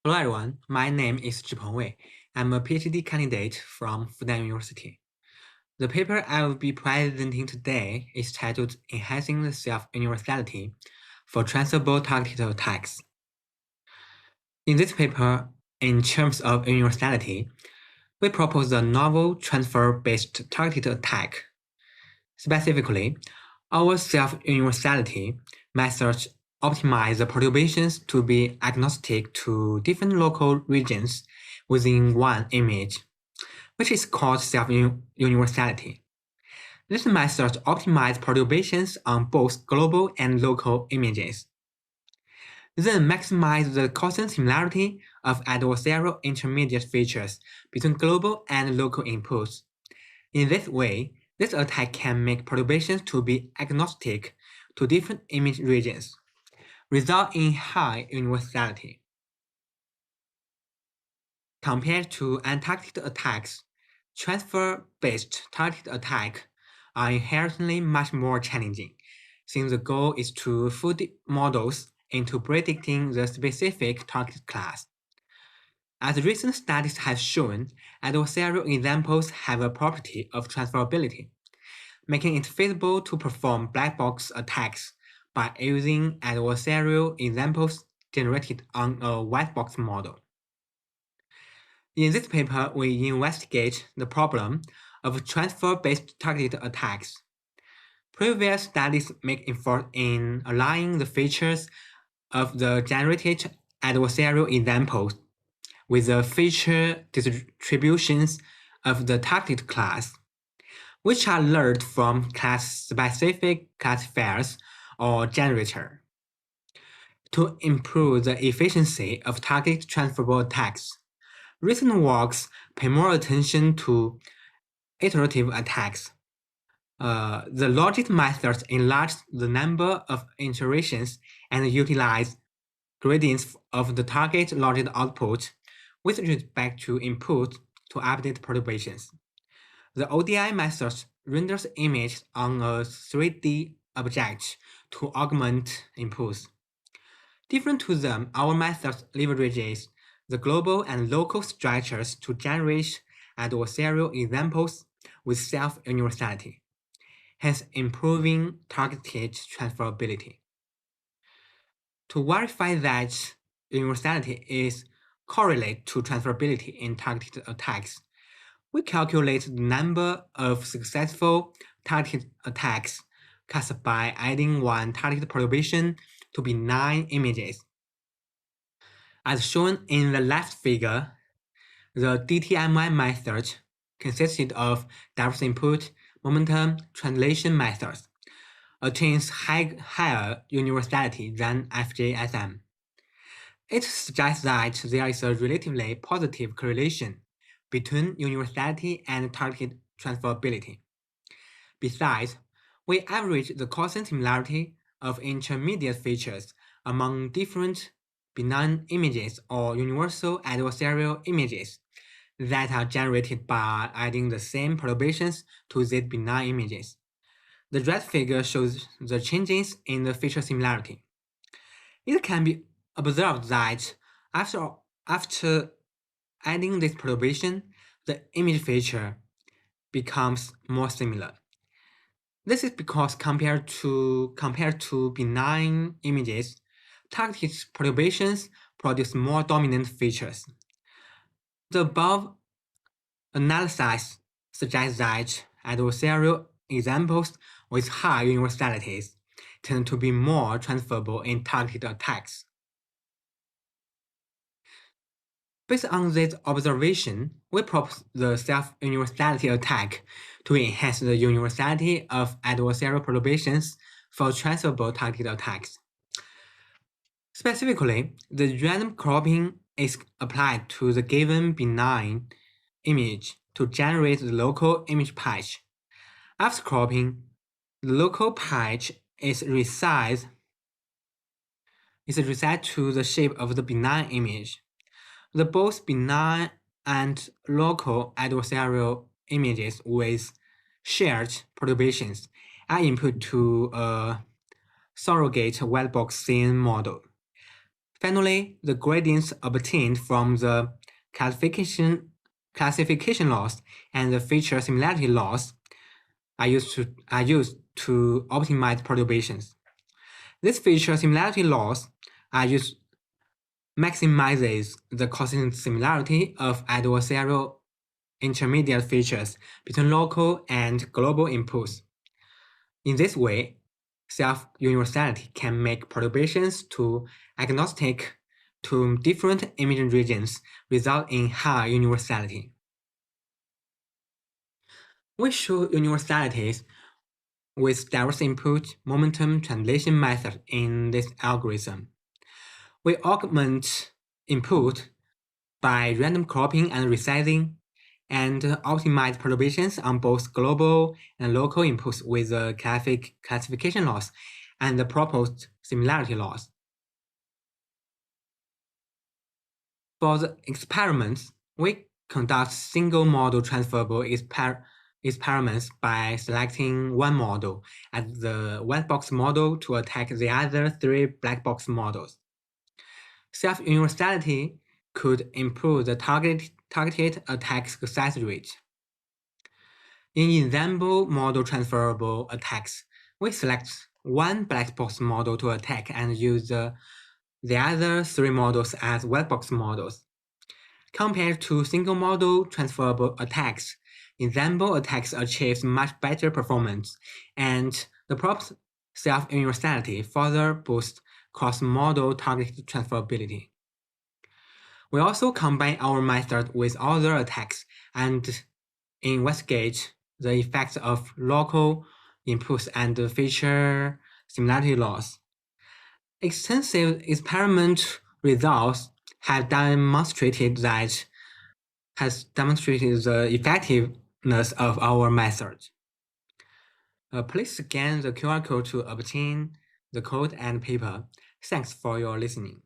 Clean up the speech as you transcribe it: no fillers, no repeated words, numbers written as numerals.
Hello everyone, my name is Zhipeng Wei. I'm a PhD candidate from Fudan University. The paper I will be presenting today is titled Enhancing the Self-Universality for Transferable Targeted Attacks. In this paper, in terms of universality, we propose a novel transfer-based targeted attack. Specifically, our self-universality methods optimize the perturbations to be agnostic to different local regions within one image, which is called self-universality. This method optimizes perturbations on both global and local images, then maximize the constant similarity of adversarial intermediate features between global and local inputs. In this way, this attack can make perturbations to be agnostic to different image regions, result in high universality. Compared to untargeted attacks, transfer-based targeted attacks are inherently much more challenging, since the goal is to fool the models into predicting the specific target class. As recent studies have shown, adversarial examples have a property of transferability, making it feasible to perform black box attacks by using adversarial examples generated on a white box model. In this paper, we investigate the problem of transfer-based targeted attacks. Previous studies make effort in aligning the features of the generated adversarial examples with the feature distributions of the targeted class, which are learned from class-specific classifiers or generator. To improve the efficiency of target transferable attacks, recent works pay more attention to iterative attacks. The logic methods enlarge the number of iterations and utilize gradients of the target logic output with respect to input to update perturbations. The ODI method renders images on a 3D object to augment inputs. Different to them, our method leverages the global and local structures to generate adversarial examples with self-universality, hence improving targeted transferability. To verify that universality is correlate to transferability in targeted attacks, we calculate the number of successful targeted attacks cast by adding one targeted perturbation to benign images. As shown in the left figure, the DTMI method consisted of depth input, momentum, translation methods, attains higher universality than FJSM. It suggests that there is a relatively positive correlation between universality and targeted transferability. Besides, we average the constant similarity of intermediate features among different benign images or universal adversarial images that are generated by adding the same perturbations to these benign images. The red figure shows the changes in the feature similarity. It can be observed that after adding this perturbation, the image feature becomes more similar. This is because compared to benign images, targeted perturbations produce more dominant features. The above analysis suggests that adversarial examples with high universalities tend to be more transferable in targeted attacks. Based on this observation, we propose the self-universality attack to enhance the universality of adversarial perturbations for transferable targeted attacks. Specifically, the random cropping is applied to the given benign image to generate the local image patch. After cropping, the local patch is resized to the shape of the benign image. The both benign and local adversarial images with shared perturbations are input to a surrogate white box scene model. Finally, the gradients obtained from the classification laws and the feature similarity laws are used to optimize perturbations. These feature similarity laws are used maximizes the consistent similarity of adversarial intermediate features between local and global inputs. In this way, self-universality can make perturbations to agnostic to different emission regions, result in high universality. We show universalities with diverse input momentum translation method in this algorithm. We augment input by random cropping and resizing, and optimize perturbations on both global and local inputs with the classification laws and the proposed similarity laws. For the experiments, we conduct single model transferable experiments by selecting one model as the white box model to attack the other three black box models. Self-universality could improve the targeted attack success rate. In example model transferable attacks, we select one black box model to attack and use the other three models as white box models. Compared to single model transferable attacks, example attacks achieves much better performance, and the props self-universality further boosts cross-model targeted transferability. We also combine our method with other attacks and investigate the effects of local inputs and feature similarity laws. Extensive experiment results have demonstrated the effectiveness of our method. Please scan the QR code to obtain the code and paper. Thanks for your listening.